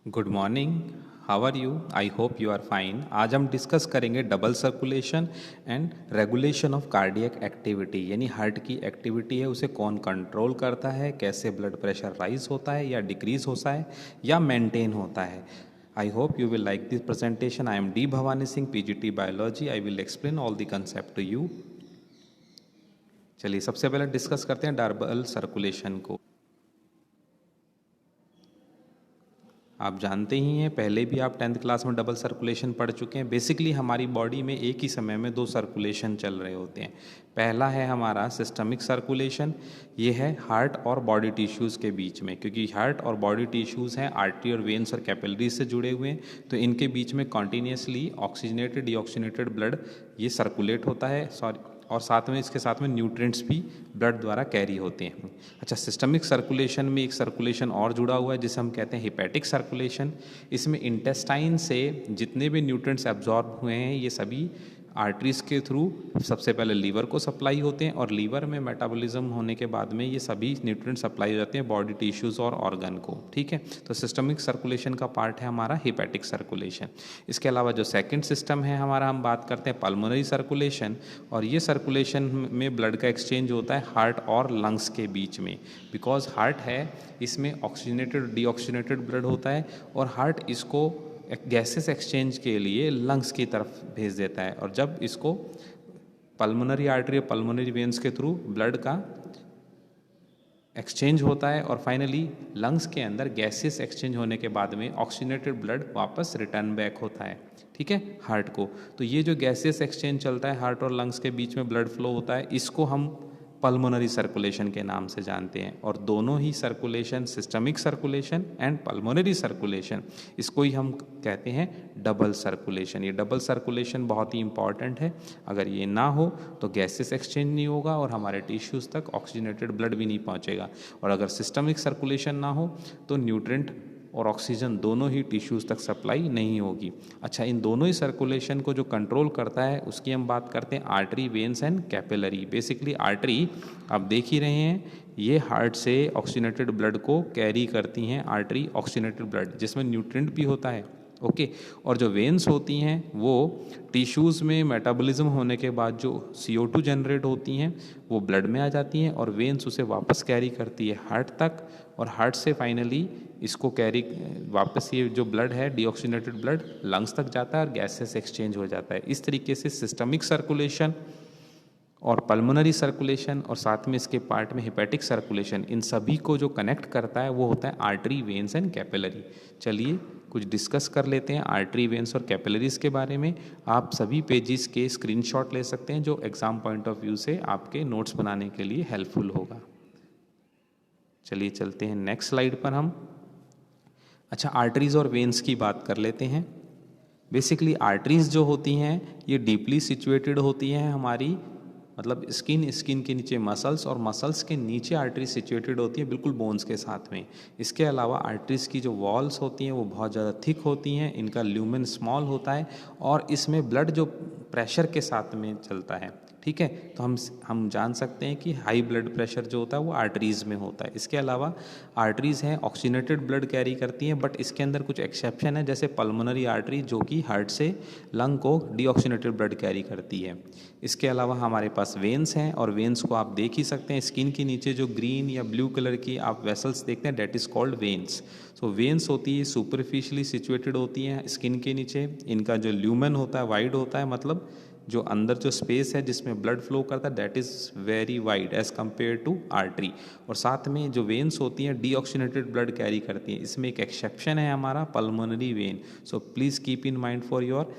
Good morning. How are you? I hope you are fine. आज हम discuss करेंगे double circulation and regulation of cardiac activity, यानी heart की activity है उसे कौन कंट्रोल करता है, कैसे ब्लड प्रेशर राइज होता है या डिक्रीज होता है या मेंटेन होता है। I hope you will like this presentation. I am D. Bhavani Singh, PGT Biology. I will explain all the concept to you. चलिए सबसे पहले डिस्कस करते हैं डबल सर्कुलेशन को। आप जानते ही हैं, पहले भी आप 10th क्लास में डबल सर्कुलेशन पढ़ चुके हैं। बेसिकली हमारी बॉडी में एक ही समय में दो सर्कुलेशन चल रहे होते हैं। पहला है हमारा सिस्टमिक सर्कुलेशन, ये है हार्ट और बॉडी टिश्यूज़ के बीच में, क्योंकि हार्ट और बॉडी टिश्यूज़ हैं आर्टरी और वेन्स और कैपिलरीज से जुड़े हुए हैं, तो इनके बीच में कॉन्टीन्यूसली ऑक्सीजनेटेड डीऑक्सीजनेटेड ब्लड ये सर्कुलेट होता है, और साथ में इसके साथ में न्यूट्रिएंट्स भी ब्लड द्वारा कैरी होते हैं। अच्छा, सिस्टमिक सर्कुलेशन में एक सर्कुलेशन और जुड़ा हुआ है जिसे हम कहते हैं हिपैटिक सर्कुलेशन। इसमें इंटेस्टाइन से जितने भी न्यूट्रिएंट्स एब्जॉर्ब हुए हैं ये सभी आर्टरीज के थ्रू सबसे पहले लीवर को सप्लाई होते हैं, और लीवर में मेटाबॉलिज्म होने के बाद में ये सभी न्यूट्रिएंट्स सप्लाई हो जाते हैं बॉडी टिश्यूज़ और ऑर्गन को। ठीक है, तो सिस्टमिक सर्कुलेशन का पार्ट है हमारा हिपैटिक सर्कुलेशन। इसके अलावा जो सेकंड सिस्टम है हमारा, हम बात करते हैं पल्मोनरी सर्कुलेशन, और ये सर्कुलेशन में ब्लड का एक्सचेंज होता है हार्ट और लंग्स के बीच में। बिकॉज हार्ट है, इसमें ऑक्सीजनेटेड डीऑक्सीजनेटेड ब्लड होता है, और हार्ट इसको गैसेस एक्सचेंज के लिए लंग्स की तरफ भेज देता है, और जब इसको पल्मोनरी आर्टरी और पल्मोनरी वेन्स के थ्रू ब्लड का एक्सचेंज होता है, और फाइनली लंग्स के अंदर गैसेस एक्सचेंज होने के बाद में ऑक्सीजनेटेड ब्लड वापस रिटर्न बैक होता है। ठीक है, हार्ट को। तो ये जो गैसेस एक्सचेंज चलता है हार्ट और लंग्स के बीच में ब्लड फ्लो होता है, इसको हम पल्मोनरी सर्कुलेशन के नाम से जानते हैं। और दोनों ही circulation, systemic circulation and pulmonary circulation, इसको ही हम कहते हैं डबल सर्कुलेशन। ये डबल सर्कुलेशन बहुत ही इंपॉर्टेंट है। अगर ये ना हो तो गैसेस एक्सचेंज नहीं होगा और हमारे टिश्यूज़ तक ऑक्सीजनेटेड ब्लड भी नहीं पहुंचेगा, और अगर सिस्टमिक सर्कुलेशन ना हो तो न्यूट्रिएंट और ऑक्सीजन दोनों ही टिश्यूज़ तक सप्लाई नहीं होगी। अच्छा, इन दोनों ही सर्कुलेशन को जो कंट्रोल करता है उसकी हम बात करते हैं artery, veins and capillary. Basically artery आप देख ही रहे हैं, ये हार्ट से ऑक्सीजनेटेड ब्लड को कैरी करती हैं, आर्टरी ऑक्सीजनेटेड ब्लड जिसमें न्यूट्रिएंट भी होता है। ओके, और जो वेन्स होती हैं वो टिश्यूज़ में मेटाबॉलिज्म होने के बाद जो CO2 जनरेट होती हैं वो ब्लड में आ जाती हैं, और वेन्स उसे वापस कैरी करती है हार्ट तक, और हार्ट से फाइनली इसको कैरी वापस, ये जो ब्लड है डीऑक्सीजनेटेड ब्लड लंग्स तक जाता है और गैसेस एक्सचेंज हो जाता है। इस तरीके से सिस्टमिक सर्कुलेशन और पल्मोनरी सर्कुलेशन और साथ में इसके पार्ट में हिपैटिक सर्कुलेशन, इन सभी को जो कनेक्ट करता है वो होता है आर्टरी, वेन्स एंड कैपिलरी। चलिए कुछ डिस्कस कर लेते हैं आर्टरी, वेन्स और कैपिलरीज के बारे में। आप सभी पेजेस के स्क्रीनशॉट ले सकते हैं जो एग्जाम पॉइंट ऑफ व्यू से आपके नोट्स बनाने के लिए हेल्पफुल होगा। चलिए चलते हैं नेक्स्ट स्लाइड पर हम। अच्छा, आर्टरीज और वेन्स की बात कर लेते हैं। बेसिकली आर्टरीज जो होती हैं ये डीपली सिचुएटेड होती हैं हमारी, मतलब स्किन के नीचे मसल्स, और मसल्स के नीचे आर्टरी सिचुएटेड होती है बिल्कुल बोन्स के साथ में। इसके अलावा आर्टरीज की जो वॉल्स होती हैं वो बहुत ज़्यादा थिक होती हैं, इनका ल्यूमेन स्मॉल होता है, और इसमें ब्लड जो प्रेशर के साथ में चलता है। ठीक है, तो हम जान सकते हैं कि हाई ब्लड प्रेशर जो होता है वो आर्टरीज में होता है। इसके अलावा आर्टरीज हैं ऑक्सीजनेटेड ब्लड कैरी करती हैं, बट इसके अंदर कुछ एक्सेप्शन है, जैसे पल्मोनरी आर्टरी जो कि हार्ट से लंग को डीऑक्सीजनेटेड ब्लड कैरी करती है। इसके अलावा हमारे पास वेन्स हैं, और वेन्स को आप देख ही सकते हैं, स्किन के नीचे जो ग्रीन या ब्लू कलर की आप वेसल्स देखते हैं that is called veins. So veins होती है सुपरफिशियली सिचुएटेड होती हैं स्किन के नीचे, इनका जो ल्यूमेन होता है वाइड होता है, मतलब जो अंदर जो स्पेस है जिसमें ब्लड फ्लो करता है that is very wide as compare to artery. और साथ में जो वेन्स होती हैं डीऑक्सीजनेटेड ब्लड कैरी करती हैं, इसमें एक एक्सेप्शन है हमारा pulmonary vein. So please keep in mind for your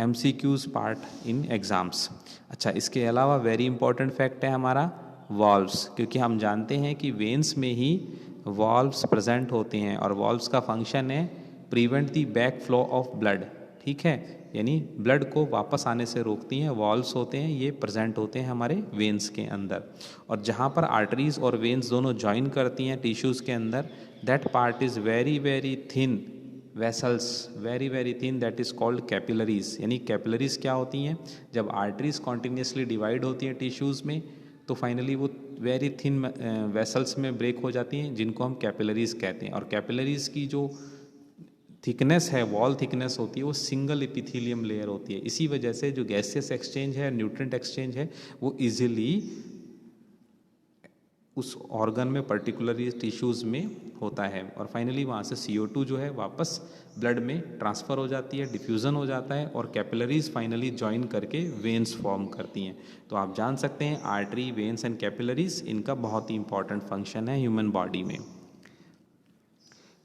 MCQs part in exams. अच्छा, इसके अलावा वेरी इंपॉर्टेंट फैक्ट है हमारा वॉल्व्स, क्योंकि हम जानते हैं कि वेन्स में ही वॉल्व्स प्रेजेंट होते हैं, और वॉल्व्स का फंक्शन है prevent the back flow of blood. ठीक है, यानी ब्लड को वापस आने से रोकती हैं, वॉल्व्स होते हैं ये प्रेजेंट होते हैं हमारे वेन्स के अंदर। और जहाँ पर आर्टरीज और वेन्स दोनों ज्वाइन करती हैं टिश्यूज़ के अंदर, that part is very very thin vessels, very very thin, that is called capillaries. यानी कैपिलरीज क्या होती हैं, जब आर्टरीज कॉन्टिन्यूसली डिवाइड होती हैं टिश्यूज़ में तो फाइनली वो वेरी थिन वेसल्स में ब्रेक हो जाती हैं, जिनको हम कैपिलरीज कहते हैं। और कैपिलरीज की जो थिकनेस है, वॉल थिकनेस होती है, वो सिंगल एपिथेलियम लेयर होती है। इसी वजह से जो गैसियस एक्सचेंज है, न्यूट्रिएंट एक्सचेंज है, वो इजीली उस ऑर्गन में पर्टिकुलरली टिश्यूज़ में होता है। और फाइनली वहाँ से CO2 जो है वापस ब्लड में ट्रांसफ़र हो जाती है, डिफ्यूज़न हो जाता है और कैपिलरीज फाइनली ज्वाइन करके वेन्स फॉर्म करती हैं। तो आप जान सकते हैं आर्टरी, वेन्स एंड कैपिलरीज, इनका बहुत ही इंपॉर्टेंट फंक्शन है ह्यूमन बॉडी में।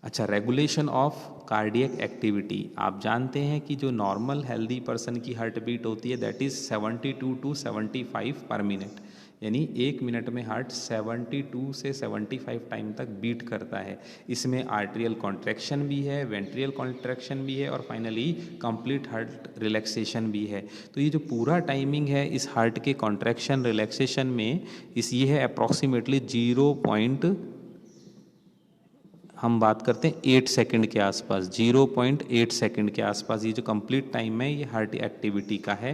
अच्छा, रेगुलेशन ऑफ कार्डियक एक्टिविटी। आप जानते हैं कि जो नॉर्मल हेल्दी पर्सन की हार्ट बीट होती है दैट इज़ 72 to 75 पर मिनट, यानी 1 मिनट में हार्ट 72 से 75 टाइम तक बीट करता है। इसमें आर्टेरियल कॉन्ट्रैक्शन भी है, वेंट्रियल कॉन्ट्रैक्शन भी है और फाइनली कंप्लीट हार्ट रिलैक्सेशन भी है। तो ये जो पूरा टाइमिंग है इस हार्ट के कॉन्ट्रैक्शन रिलैक्सेशन में, ये है अप्रॉक्सीमेटली 0. हम बात करते हैं 8 सेकंड के आसपास, 0.8 सेकंड के आसपास ये जो कंप्लीट टाइम है ये हार्ट एक्टिविटी का है,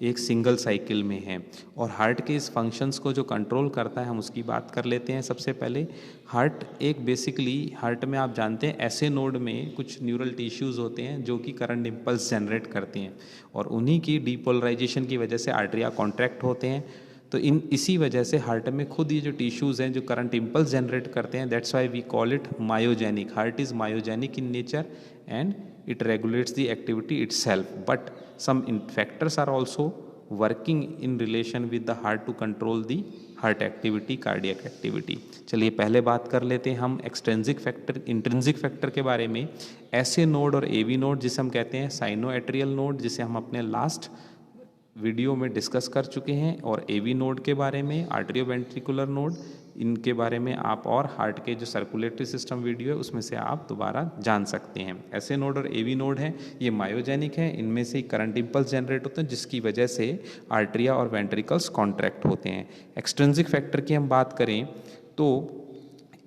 एक सिंगल साइकिल में है। और हार्ट के इस फंक्शंस को जो कंट्रोल करता है हम उसकी बात कर लेते हैं। सबसे पहले हार्ट एक बेसिकली, हार्ट में आप जानते हैं ऐसे नोड में कुछ न्यूरल टिश्यूज़ होते हैं जो कि करंट इम्पल्स जनरेट करते हैं और उन्हीं की डीपोलराइजेशन की वजह से आर्टरिया कॉन्ट्रैक्ट होते हैं। तो इसी वजह से हार्ट में खुद ये जो टिश्यूज़ हैं जो करंट इम्पल्स जनरेट करते हैं, that's why we call it myogenic. Heart is myogenic in nature and it regulates the activity itself, but some factors are also working in relation with the heart to control the heart activity, cardiac activity. चलिए पहले बात कर लेते हैं हम extrinsic factor, intrinsic factor के बारे में। ऐसे नोड और AV नोड जिसे हम कहते हैं साइनोएट्रियल नोड, जिसे हम अपने लास्ट वीडियो में डिस्कस कर चुके हैं, और AV नोड के बारे में, आर्टरियोवेंट्रिकुलर नोड, इनके बारे में आप और हार्ट के जो सर्कुलेटरी सिस्टम वीडियो है उसमें से आप दोबारा जान सकते हैं। ऐसे नोड और AV नोड हैं, ये मायोजेनिक है, इनमें से करंट इम्पल्स जनरेट होते हैं जिसकी वजह से आर्टरिया और वेंट्रिकल्स कॉन्ट्रैक्ट होते हैं। एक्सट्रिंसिक फैक्टर की हम बात करें तो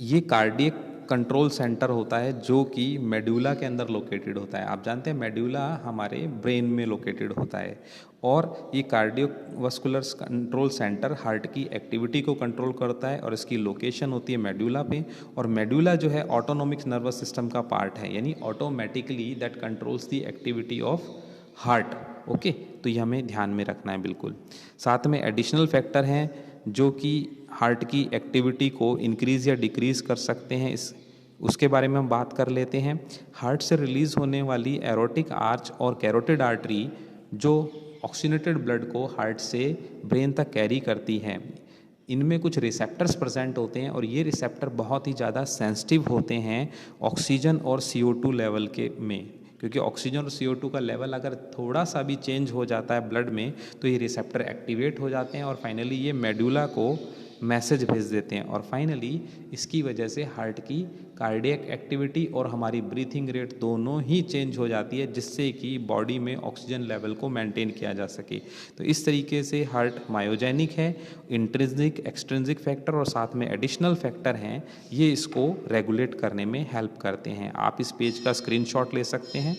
ये कार्डियक कंट्रोल सेंटर होता है जो कि मेडुला के अंदर लोकेटेड होता है। आप जानते हैं मेडुला हमारे ब्रेन में लोकेटेड होता है और ये कार्डियोवास्कुलर कंट्रोल सेंटर हार्ट की एक्टिविटी को कंट्रोल करता है और इसकी लोकेशन होती है मेडुला पे। और मेडुला जो है ऑटोनोमिक नर्वस सिस्टम का पार्ट है, यानी automatically that controls the activity of heart. Okay, तो ये हमें ध्यान में रखना है बिल्कुल। साथ में एडिशनल फैक्टर हैं जो कि हार्ट की एक्टिविटी को इंक्रीज़ या डिक्रीज़ कर सकते हैं, उसके बारे में हम बात कर लेते हैं। हार्ट से रिलीज़ होने वाली एरोटिक आर्च और कैरोटिड आर्टरी जो ऑक्सीनेटेड ब्लड को हार्ट से ब्रेन तक कैरी करती है, इनमें कुछ रिसेप्टर्स प्रेजेंट होते हैं और ये रिसेप्टर बहुत ही ज़्यादा सेंसिटिव होते हैं ऑक्सीजन और CO2 लेवल के में, क्योंकि ऑक्सीजन और CO2 का लेवल अगर थोड़ा सा भी चेंज हो जाता है ब्लड में तो ये रिसेप्टर एक्टिवेट हो जाते हैं और फाइनली ये मेडुला को मैसेज भेज देते हैं और फाइनली इसकी वजह से हार्ट की कार्डियक एक्टिविटी और हमारी ब्रीथिंग रेट दोनों ही चेंज हो जाती है, जिससे कि बॉडी में ऑक्सीजन लेवल को मेंटेन किया जा सके। तो इस तरीके से हार्ट मायोजेनिक है। इंट्रिंसिक, एक्सट्रिंसिक फैक्टर और साथ में एडिशनल फैक्टर हैं, ये इसको रेगुलेट करने में हेल्प करते हैं। आप इस पेज का स्क्रीनशॉट ले सकते हैं,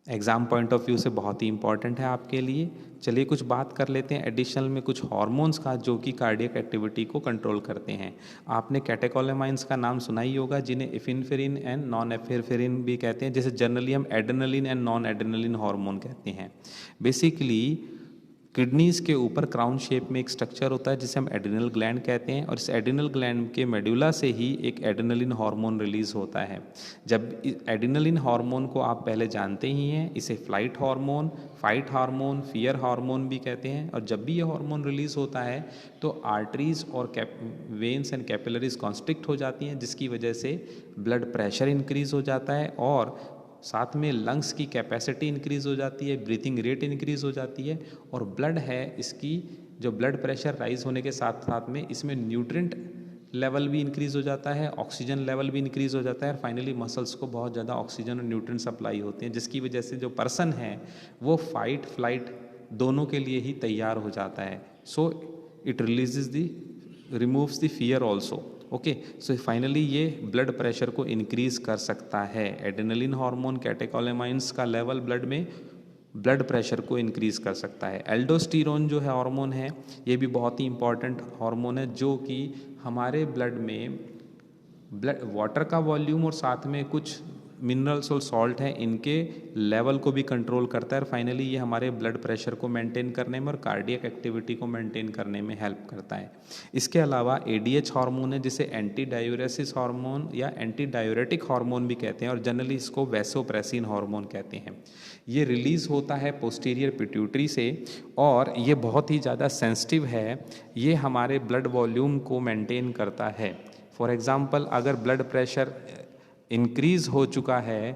एग्ज़ाम पॉइंट ऑफ व्यू से बहुत ही इंपॉर्टेंट है आपके लिए। चलिए कुछ बात कर लेते हैं एडिशनल में कुछ हार्मोन्स का जो कि कार्डियक एक्टिविटी को कंट्रोल करते हैं। आपने कैटेकोलेमाइंस का नाम सुना ही होगा, जिन्हें एफिनेफ्रिन एंड नॉन एफिनेफ्रिन भी कहते हैं, जैसे जनरली हम adrenaline and non adrenaline hormone कहते हैं। बेसिकली किडनीज़ के ऊपर क्राउन शेप में एक स्ट्रक्चर होता है जिसे हम एड्रिनल ग्लैंड कहते हैं और इस एड्रिनल ग्लैंड के मेडुला से ही एक एड्रेनलिन हार्मोन रिलीज होता है। जब एड्रेनलिन हार्मोन को आप पहले जानते ही हैं, इसे flight hormone, fight hormone, fear hormone भी कहते हैं। और जब भी ये हार्मोन रिलीज होता है तो आर्टरीज और वेन्स एंड कैपिलरीज कॉन्स्ट्रिक्ट हो जाती हैं, जिसकी वजह से ब्लड प्रेशर इंक्रीज हो जाता है और साथ में लंग्स की कैपेसिटी इंक्रीज़ हो जाती है, ब्रीथिंग रेट इंक्रीज़ हो जाती है और ब्लड है इसकी जो ब्लड प्रेशर राइज होने के साथ साथ में इसमें न्यूट्रिएंट लेवल भी इंक्रीज़ हो जाता है, ऑक्सीजन लेवल भी इंक्रीज़ हो जाता है और फाइनली मसल्स को बहुत ज़्यादा ऑक्सीजन और न्यूट्रिएंट सप्लाई होते हैं, जिसकी वजह से जो पर्सन है वो फाइट फ्लाइट दोनों के लिए ही तैयार हो जाता है। So it removes the fear also. Okay, so finally ये ब्लड प्रेशर को इंक्रीज़ कर सकता है। एड्रेनलिन हार्मोन, कैटेकोलेमाइंस का लेवल ब्लड में ब्लड प्रेशर को इंक्रीज़ कर सकता है। एल्डोस्टेरोन जो है हार्मोन है, ये भी बहुत ही इंपॉर्टेंट हार्मोन है जो कि हमारे ब्लड में ब्लड वाटर का वॉल्यूम और साथ में कुछ मिनरल्स और सॉल्ट हैं, इनके लेवल को भी कंट्रोल करता है और फाइनली ये हमारे ब्लड प्रेशर को मेंटेन करने में और कार्डियक एक्टिविटी को मेंटेन करने में हेल्प करता है। इसके अलावा एडीएच हार्मोन है जिसे एंटी डायूरेसिस हार्मोन या एंटी डायूरेटिक हार्मोन भी कहते हैं और जनरली इसको वैसोप्रेसिन हार्मोन कहते हैं। ये रिलीज़ होता है पोस्टीरियर पिट्यूटरी से और ये बहुत ही ज़्यादा सेंसिटिव है। ये हमारे ब्लड वॉल्यूम को मेंटेन करता है। फॉर एग्ज़ाम्पल अगर ब्लड प्रेशर इंक्रीज़ हो चुका है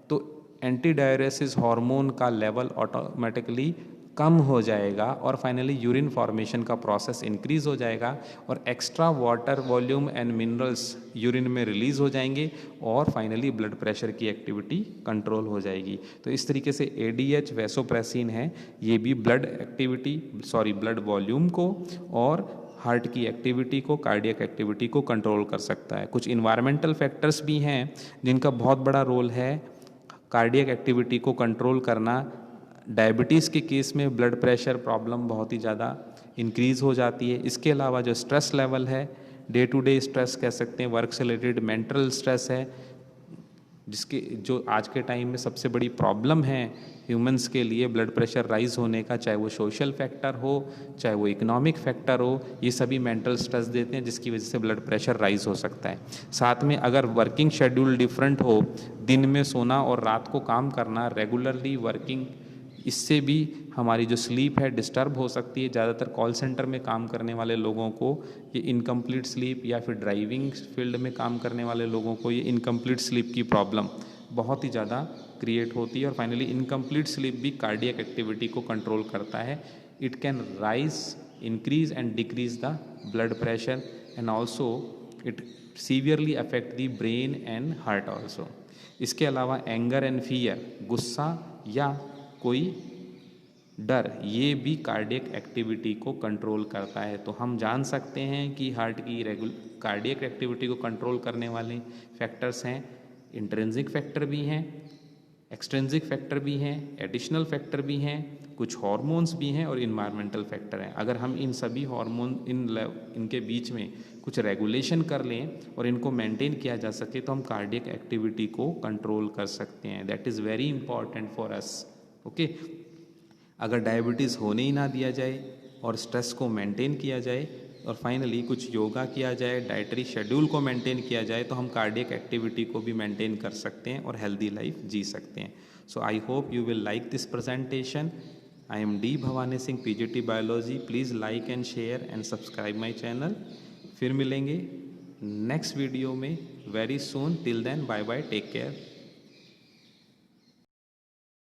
तो एंटी डायूरेसिस हार्मोन का लेवल ऑटोमेटिकली कम हो जाएगा और फाइनली यूरिन फॉर्मेशन का प्रोसेस इंक्रीज़ हो जाएगा और extra water volume and minerals urine में रिलीज़ हो जाएंगे और फाइनली ब्लड प्रेशर की एक्टिविटी कंट्रोल हो जाएगी। तो इस तरीके से एडीएच वैसोप्रेसिन है, ये भी ब्लड वॉल्यूम को और हार्ट की एक्टिविटी को, कार्डियक एक्टिविटी को कंट्रोल कर सकता है। कुछ इन्वायरमेंटल फैक्टर्स भी हैं जिनका बहुत बड़ा रोल है कार्डियक एक्टिविटी को कंट्रोल करना। डायबिटीज़ के केस में ब्लड प्रेशर प्रॉब्लम बहुत ही ज़्यादा इंक्रीज़ हो जाती है। इसके अलावा जो स्ट्रेस लेवल है, डे टू डे स्ट्रेस कह सकते हैं, वर्क से रिलेटेड मेंटल स्ट्रेस है, जिसके जो आज के टाइम में सबसे बड़ी प्रॉब्लम है ह्यूमंस के लिए ब्लड प्रेशर राइज होने का, चाहे वो सोशल फैक्टर हो चाहे वो इकोनॉमिक फैक्टर हो, ये सभी मेंटल स्ट्रेस देते हैं जिसकी वजह से ब्लड प्रेशर राइज हो सकता है। साथ में अगर वर्किंग शेड्यूल डिफरेंट हो, दिन में सोना और रात को काम करना, रेगुलरली वर्किंग, इससे भी हमारी जो स्लीप है डिस्टर्ब हो सकती है। ज़्यादातर कॉल सेंटर में काम करने वाले लोगों को ये इनकम्प्लीट स्लीप या फिर ड्राइविंग फील्ड में काम करने वाले लोगों को ये इनकम्प्लीट स्लीप की प्रॉब्लम बहुत ही ज़्यादा क्रिएट होती है और फाइनली इनकम्प्लीट स्लीप भी कार्डियक एक्टिविटी को कंट्रोल करता है। It can rise, increase and decrease the blood pressure and also it severely affect the brain and heart also. इसके अलावा एंगर एंड फियर, गुस्सा या कोई डर, ये भी कार्डियक एक्टिविटी को कंट्रोल करता है। तो हम जान सकते हैं कि हार्ट की कार्डियक एक्टिविटी को कंट्रोल करने वाले फैक्टर्स हैं, इंट्रिंसिक फैक्टर भी हैं, एक्सट्रिंसिक फैक्टर भी हैं, एडिशनल फैक्टर भी हैं, कुछ हार्मोन्स भी हैं और इन्वायरमेंटल फैक्टर हैं। अगर हम इन सभी हार्मोन इनके बीच में कुछ रेगुलेशन कर लें और इनको मेंटेन किया जा सके तो हम कार्डियक एक्टिविटी को कंट्रोल कर सकते हैं। That is very important for us. Okay, अगर डायबिटीज़ होने ही ना दिया जाए और स्ट्रेस को मेंटेन किया जाए और फाइनली कुछ योगा किया जाए, डाइटरी शेड्यूल को मेंटेन किया जाए तो हम कार्डियक एक्टिविटी को भी मेंटेन कर सकते हैं और हेल्दी लाइफ जी सकते हैं। So I hope you will like this presentation. I am D Bhawani Singh, PGT biology. Please like and share and subscribe my channel. फिर मिलेंगे नेक्स्ट वीडियो में very soon. Till then bye bye, take care.